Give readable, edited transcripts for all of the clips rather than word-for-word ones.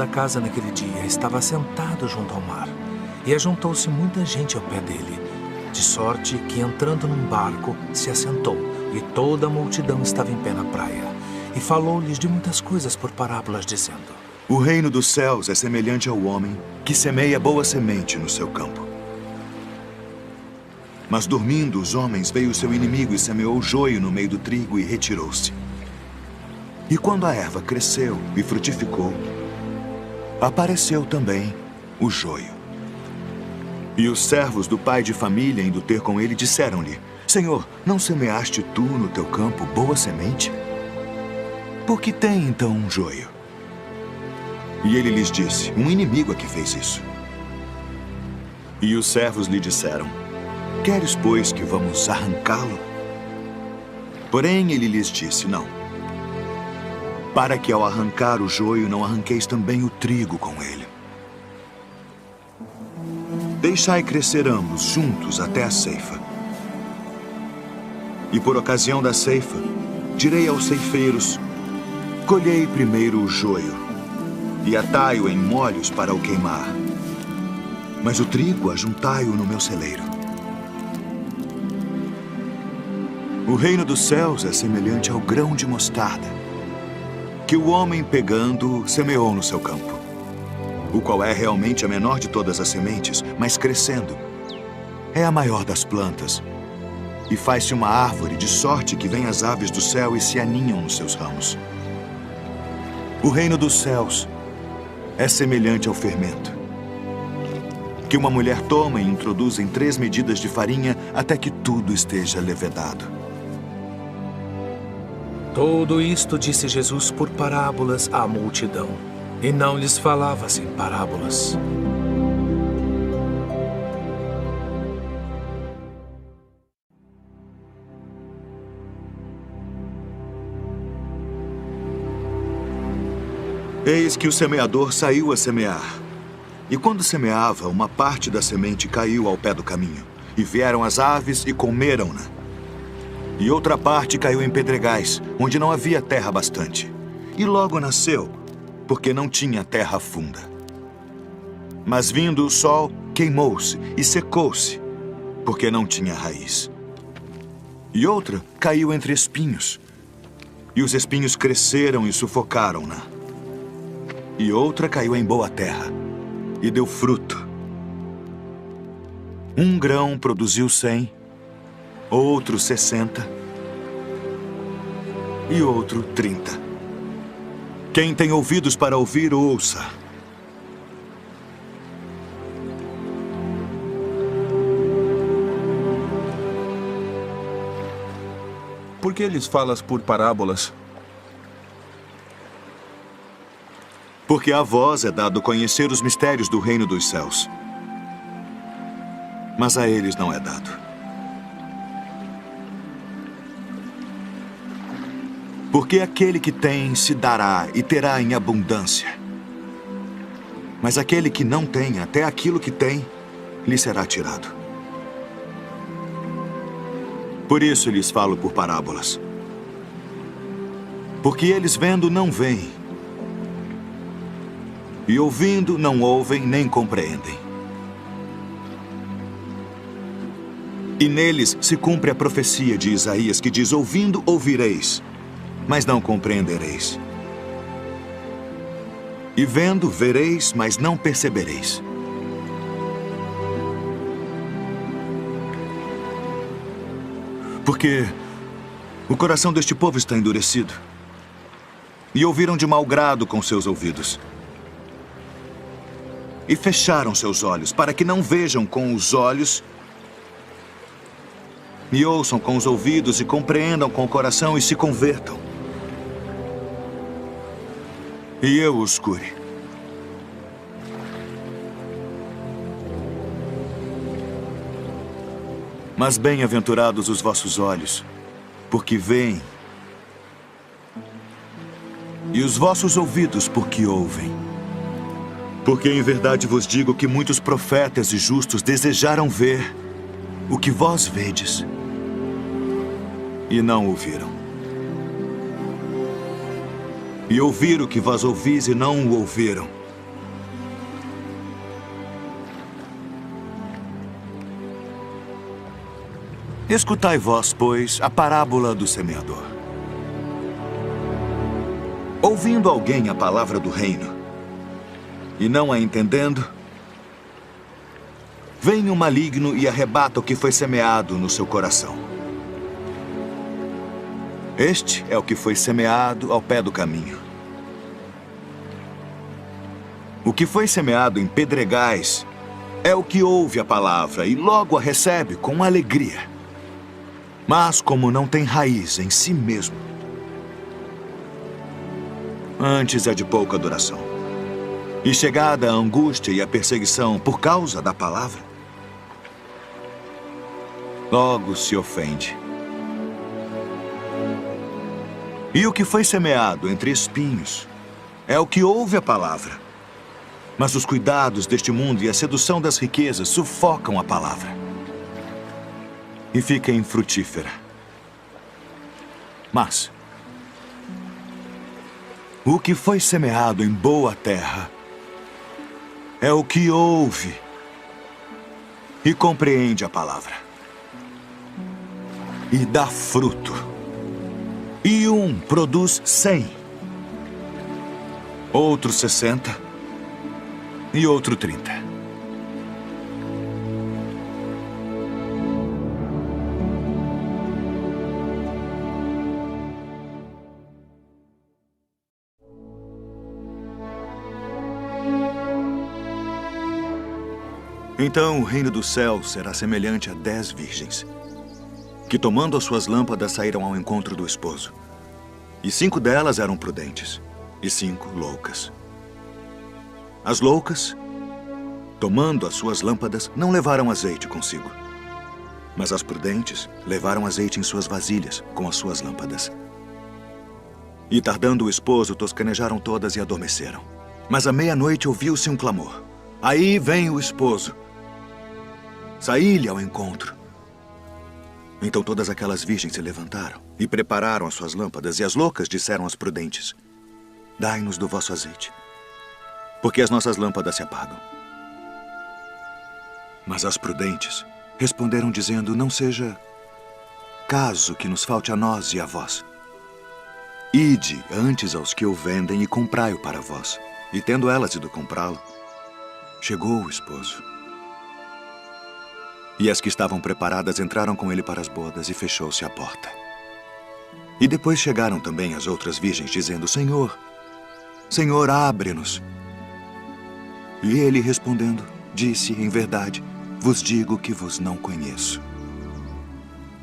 da casa naquele dia estava sentado junto ao mar, e ajuntou-se muita gente ao pé dele, de sorte que, entrando num barco, se assentou, e toda a multidão estava em pé na praia, e falou-lhes de muitas coisas por parábolas, dizendo: O reino dos céus é semelhante ao homem que semeia boa semente no seu campo. Mas dormindo os homens, veio o seu inimigo e semeou joio no meio do trigo e retirou-se. E quando a erva cresceu e frutificou, apareceu também o joio. E os servos do pai de família, indo ter com ele, disseram-lhe: Senhor, não semeaste tu no teu campo boa semente? Por que tem então um joio? E ele lhes disse: Um inimigo é que fez isso. E os servos lhe disseram: Queres, pois, que vamos arrancá-lo? Porém ele lhes disse: Não, para que ao arrancar o joio não arranqueis também o trigo com ele. Deixai crescer ambos juntos até a ceifa. E por ocasião da ceifa, direi aos ceifeiros: Colhei primeiro o joio, e atai-o em molhos para o queimar. Mas o trigo ajuntai-o no meu celeiro. O reino dos céus é semelhante ao grão de mostarda, que o homem, pegando, semeou no seu campo, o qual é realmente a menor de todas as sementes, mas crescendo, é a maior das plantas, e faz-se uma árvore, de sorte que vêm as aves do céu e se aninham nos seus ramos. O reino dos céus é semelhante ao fermento, que uma mulher toma e introduz em 3 medidas de farinha até que tudo esteja levedado. Tudo isto disse Jesus por parábolas à multidão, e não lhes falava sem parábolas. Eis que o semeador saiu a semear. E quando semeava, uma parte da semente caiu ao pé do caminho, e vieram as aves e comeram-na. E outra parte caiu em pedregais, onde não havia terra bastante. E logo nasceu, porque não tinha terra funda. Mas vindo o sol, queimou-se e secou-se, porque não tinha raiz. E outra caiu entre espinhos, e os espinhos cresceram e sufocaram-na. E outra caiu em boa terra, e deu fruto. Um grão produziu 100, outro 60 e outro 30. Quem tem ouvidos para ouvir, ouça. Por que lhes falas por parábolas? Porque a vós é dado conhecer os mistérios do reino dos céus, mas a eles não é dado. Porque aquele que tem se dará e terá em abundância. Mas aquele que não tem, até aquilo que tem, lhe será tirado. Por isso lhes falo por parábolas. Porque eles vendo não veem, e ouvindo não ouvem nem compreendem. E neles se cumpre a profecia de Isaías, que diz: Ouvindo ouvireis, mas não compreendereis. E vendo, vereis, mas não percebereis. Porque o coração deste povo está endurecido, e ouviram de mau grado com seus ouvidos, e fecharam seus olhos, para que não vejam com os olhos, e ouçam com os ouvidos, e compreendam com o coração, e se convertam. E eu os cure. Mas bem-aventurados os vossos olhos, porque veem, e os vossos ouvidos, porque ouvem. Porque em verdade vos digo que muitos profetas e justos desejaram ver o que vós vedes, e não ouviram. E ouvir o que vós ouvis e não o ouviram, Escutai vós, pois, a parábola do semeador. Ouvindo alguém a palavra do reino e não a entendendo, vem o maligno e arrebata o que foi semeado no seu coração. Este é o que foi semeado ao pé do caminho. O que foi semeado em pedregais é o que ouve a palavra e logo a recebe com alegria. Mas como não tem raiz em si mesmo, antes é de pouca duração. E chegada a angústia e a perseguição por causa da palavra, logo se ofende. E o que foi semeado entre espinhos é o que ouve a palavra. Mas os cuidados deste mundo e a sedução das riquezas sufocam a palavra e fica infrutífera. Mas o que foi semeado em boa terra é o que ouve e compreende a palavra e dá fruto. E um produz 100, outro 60 e outro 30. Então o reino do céu será semelhante a 10 virgens, que tomando as suas lâmpadas saíram ao encontro do esposo. E 5 delas eram prudentes, e 5 loucas. As loucas, tomando as suas lâmpadas, não levaram azeite consigo. Mas as prudentes levaram azeite em suas vasilhas, com as suas lâmpadas. E tardando o esposo, toscanejaram todas e adormeceram. Mas à meia-noite ouviu-se um clamor. Aí vem o esposo. Saí-lhe ao encontro. Então todas aquelas virgens se levantaram e prepararam as suas lâmpadas, e as loucas disseram às prudentes: dai-nos do vosso azeite, porque as nossas lâmpadas se apagam. Mas as prudentes responderam dizendo: não seja caso que nos falte a nós e a vós. Ide antes aos que o vendem e comprai-o para vós. E tendo elas ido comprá-lo, chegou o esposo. E as que estavam preparadas entraram com ele para as bodas e fechou-se a porta. E depois chegaram também as outras virgens, dizendo: Senhor, Senhor, abre-nos. E ele, respondendo, disse: em verdade, vos digo que vos não conheço.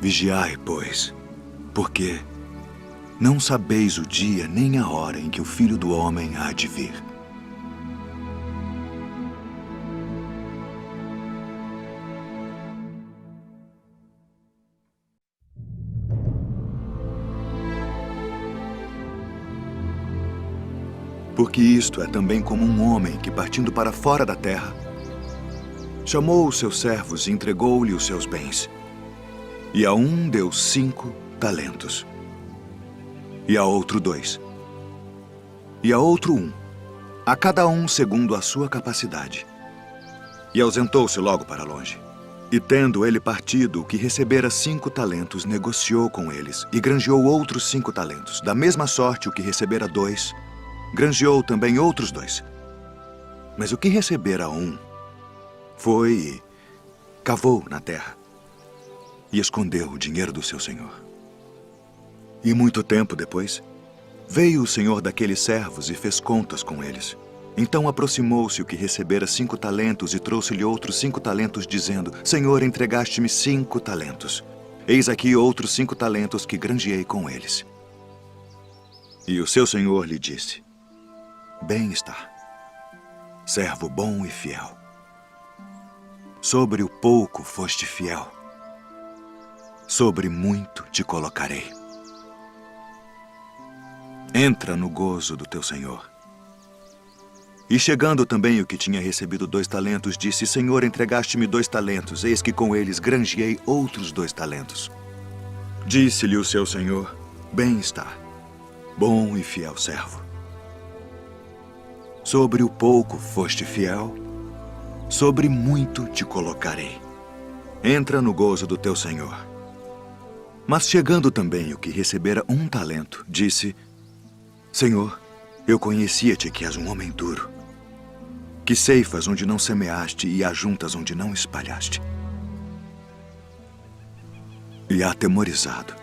Vigiai, pois, porque não sabeis o dia nem a hora em que o Filho do Homem há de vir. Porque isto é também como um homem que, partindo para fora da terra, chamou os seus servos e entregou-lhe os seus bens. E a um deu 5 talentos, e a outro 2, e a outro 1, a cada um segundo a sua capacidade. E ausentou-se logo para longe. E tendo ele partido, o que recebera 5 talentos, negociou com eles, e granjeou outros 5 talentos. Da mesma sorte, o que recebera 2, granjeou também outros 2. Mas o que recebera 1, foi e cavou na terra e escondeu o dinheiro do seu senhor. E muito tempo depois, veio o senhor daqueles servos e fez contas com eles. Então aproximou-se o que recebera 5 talentos e trouxe-lhe outros 5 talentos, dizendo: Senhor, entregaste-me 5 talentos. Eis aqui outros 5 talentos que granjeei com eles. E o seu senhor lhe disse: bem está, servo bom e fiel. Sobre o pouco foste fiel, sobre muito te colocarei. Entra no gozo do teu senhor. E chegando também o que tinha recebido 2 talentos, disse: Senhor, entregaste-me 2 talentos, eis que com eles granjeei outros 2 talentos. Disse-lhe o seu senhor: bem está, bom e fiel servo. Sobre o pouco foste fiel, sobre muito te colocarei. Entra no gozo do teu senhor. Mas chegando também o que recebera 1 talento, disse: Senhor, eu conhecia-te que és um homem duro, que ceifas onde não semeaste e ajuntas onde não espalhaste. E atemorizado,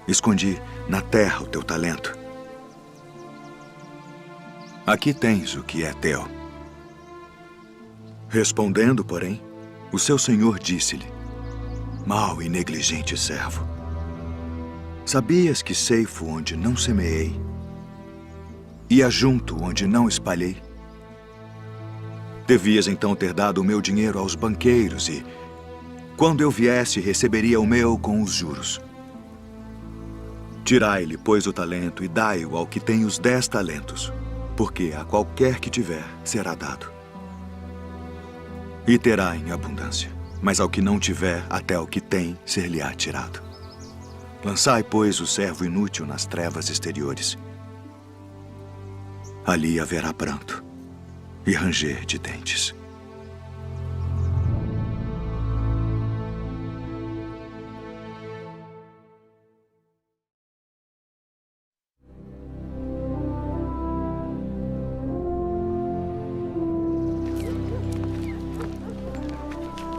escondi na terra o teu talento. Aqui tens o que é teu. Respondendo, porém, o seu senhor disse-lhe: Mau e negligente servo, sabias que ceifo onde não semeei e ajunto onde não espalhei? Devias então ter dado o meu dinheiro aos banqueiros e, quando eu viesse, receberia o meu com os juros. Tirai-lhe, pois, o talento e dai-o ao que tem os 10 talentos, porque a qualquer que tiver será dado. E terá em abundância, mas ao que não tiver, até o que tem ser-lhe-á tirado. Lançai, pois, o servo inútil nas trevas exteriores. Ali haverá pranto e ranger de dentes.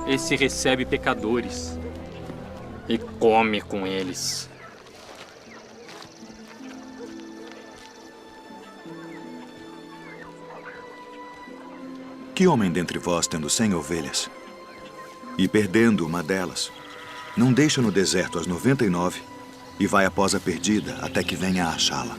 Esse recebe pecadores e come com eles. Que homem dentre vós, tendo 100 ovelhas, e perdendo uma delas, não deixa no deserto as 99 e vai após a perdida até que venha a achá-la?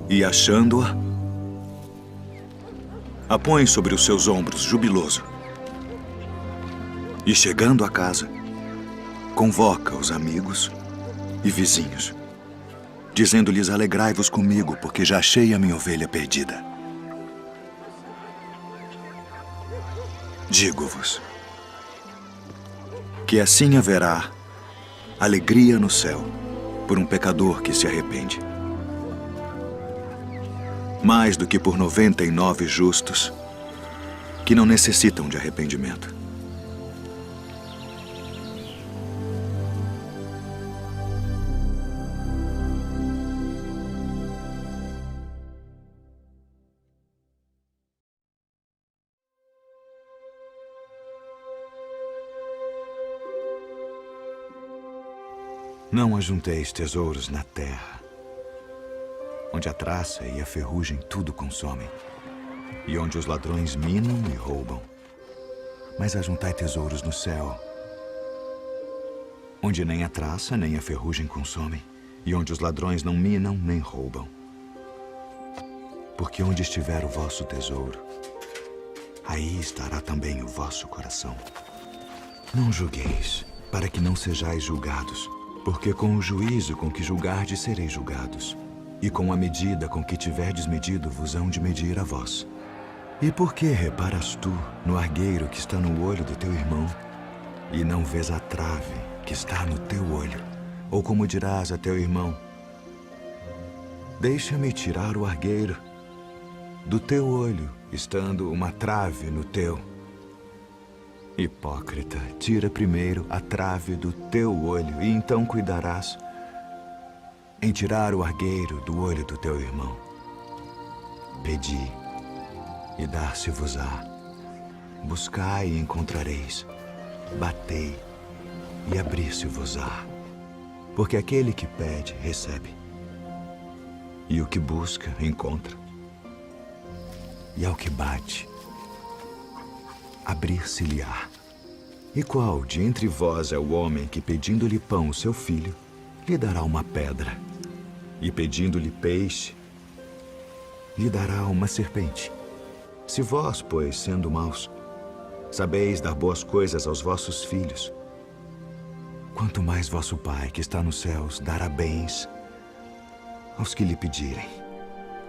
E achando-a, a põe sobre os seus ombros, jubiloso. E chegando a casa, convoca os amigos e vizinhos, dizendo-lhes: alegrai-vos comigo, porque já achei a minha ovelha perdida. Digo-vos que assim haverá alegria no céu por um pecador que se arrepende, mais do que por 99 justos que não necessitam de arrependimento. Não ajunteis tesouros na terra, onde a traça e a ferrugem tudo consomem, e onde os ladrões minam e roubam. Mas ajuntai tesouros no céu, onde nem a traça nem a ferrugem consomem, e onde os ladrões não minam nem roubam. Porque onde estiver o vosso tesouro, aí estará também o vosso coração. Não julgueis, para que não sejais julgados, porque com o juízo com que julgardes sereis julgados, e com a medida com que tiverdes medido vos hão de medir a vós. E por que reparas tu no argueiro que está no olho do teu irmão, e não vês a trave que está no teu olho? Ou como dirás a teu irmão: deixa-me tirar o argueiro do teu olho, estando uma trave no teu? Hipócrita, tira primeiro a trave do teu olho, e então cuidarás em tirar o argueiro do olho do teu irmão. Pedi, e dar-se-vos-á. Buscai e encontrareis. Batei, e abrir-se-vos-á. Porque aquele que pede, recebe. E o que busca, encontra. E ao que bate, abrir-se-lhe-á. E qual de entre vós é o homem que, pedindo-lhe pão, seu filho, lhe dará uma pedra? E pedindo-lhe peixe, lhe dará uma serpente? Se vós, pois, sendo maus, sabeis dar boas coisas aos vossos filhos, quanto mais vosso Pai, que está nos céus, dará bens aos que lhe pedirem.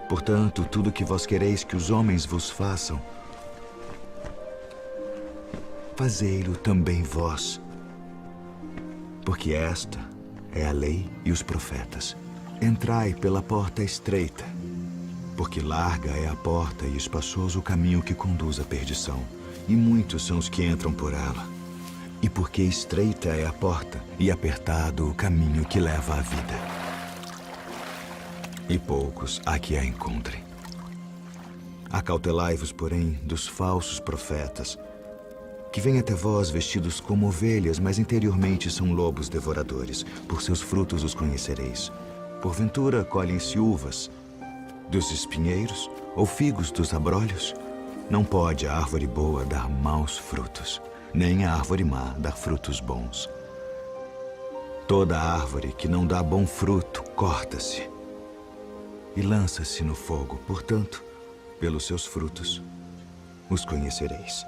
Portanto, tudo que vós quereis que os homens vos façam, fazei-lo também vós. Porque esta é a lei e os profetas. Entrai pela porta estreita, porque larga é a porta e espaçoso o caminho que conduz à perdição, e muitos são os que entram por ela. E porque estreita é a porta e apertado o caminho que leva à vida, e poucos há que a encontrem. Acautelai-vos, porém, dos falsos profetas, que vêm até vós vestidos como ovelhas, mas interiormente são lobos devoradores. Por seus frutos os conhecereis. Porventura colhem-se uvas dos espinheiros ou figos dos abrolhos? Não pode a árvore boa dar maus frutos, nem a árvore má dar frutos bons. Toda árvore que não dá bom fruto corta-se e lança-se no fogo. Portanto, pelos seus frutos os conhecereis.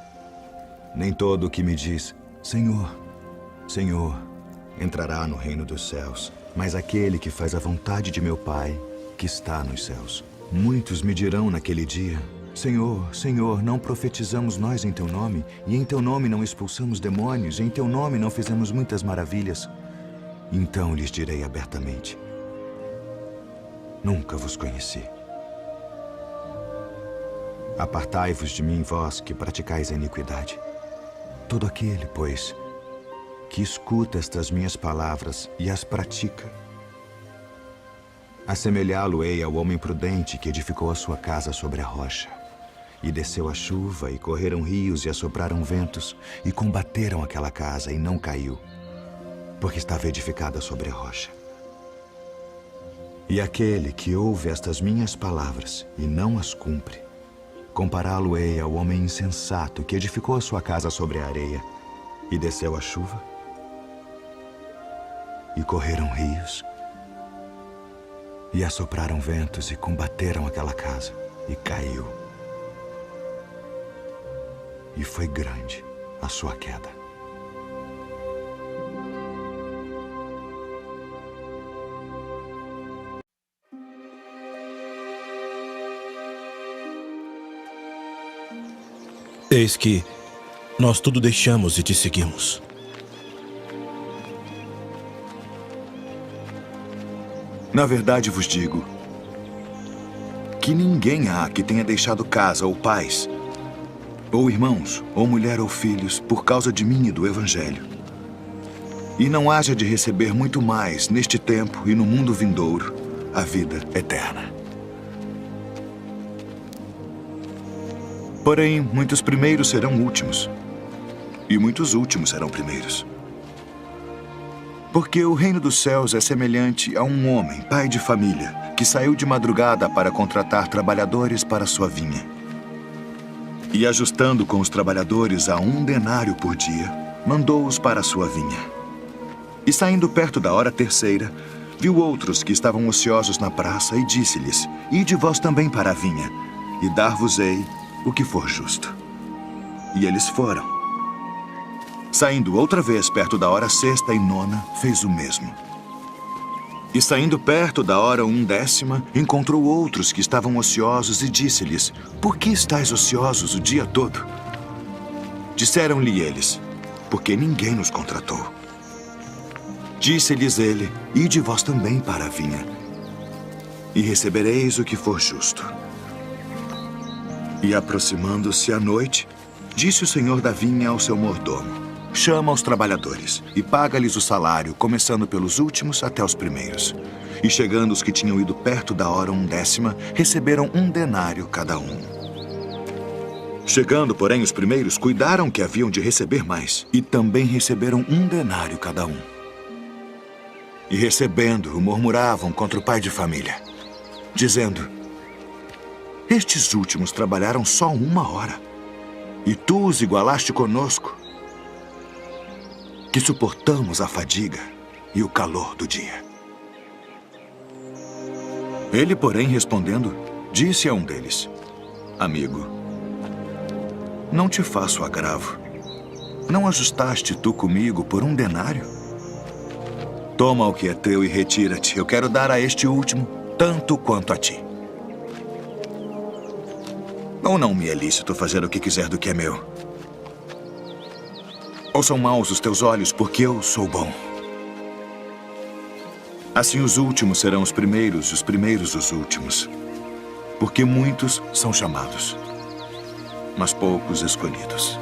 Nem todo o que me diz, Senhor, Senhor, entrará no reino dos céus, mas aquele que faz a vontade de meu Pai, que está nos céus. Muitos me dirão naquele dia, Senhor, Senhor, não profetizamos nós em teu nome, e em teu nome não expulsamos demônios, e em teu nome não fizemos muitas maravilhas? Então lhes direi abertamente, nunca vos conheci. Apartai-vos de mim, vós que praticais a iniquidade. Todo aquele, pois, que escuta estas minhas palavras e as pratica, assemelhá-lo-ei ao homem prudente que edificou a sua casa sobre a rocha. E desceu a chuva, e correram rios, e assopraram ventos, e combateram aquela casa, e não caiu, porque estava edificada sobre a rocha. E aquele que ouve estas minhas palavras e não as cumpre, compará-lo-ei ao homem insensato que edificou a sua casa sobre a areia. E desceu a chuva, e correram rios, e assopraram ventos, e combateram aquela casa, e caiu. E foi grande a sua queda. Eis que nós tudo deixamos e te seguimos. Na verdade vos digo que ninguém há que tenha deixado casa ou pais, ou irmãos, ou mulher ou filhos, por causa de mim e do Evangelho, e não haja de receber muito mais neste tempo e no mundo vindouro a vida eterna. Porém, muitos primeiros serão últimos, e muitos últimos serão primeiros. Porque o reino dos céus é semelhante a um homem, pai de família, que saiu de madrugada para contratar trabalhadores para sua vinha. E ajustando com os trabalhadores a 1 denário por dia, mandou-os para a sua vinha. E saindo perto da hora terceira, viu outros que estavam ociosos na praça e disse-lhes, ide vós também para a vinha, e dar-vos-ei o que for justo. E eles foram. Saindo outra vez perto da hora sexta e nona, fez o mesmo. E saindo perto da hora 1/10, encontrou outros que estavam ociosos e disse-lhes, por que estáis ociosos o dia todo? Disseram-lhe eles, porque ninguém nos contratou. Disse-lhes ele, ide vós também para a vinha, e recebereis o que for justo. E aproximando-se a noite, disse o senhor da vinha ao seu mordomo, chama os trabalhadores e paga-lhes o salário, começando pelos últimos até os primeiros. E chegando os que tinham ido perto da hora 1/10, receberam 1 denário cada um. Chegando, porém, os primeiros, cuidaram que haviam de receber mais, e também receberam 1 denário cada um. E recebendo-o, murmuravam contra o pai de família. dizendo: estes últimos trabalharam só 1 hora, e tu os igualaste conosco, que suportamos a fadiga e o calor do dia. Ele, porém, respondendo, disse a um deles: amigo, não te faço agravo. Não ajustaste tu comigo por 1 denário? Toma o que é teu e retira-te. Eu quero dar a este último tanto quanto a ti. Ou não me é lícito fazer o que quiser do que é meu? Ou são maus os teus olhos porque eu sou bom? Assim os últimos serão os primeiros os últimos. Porque muitos são chamados, mas poucos escolhidos.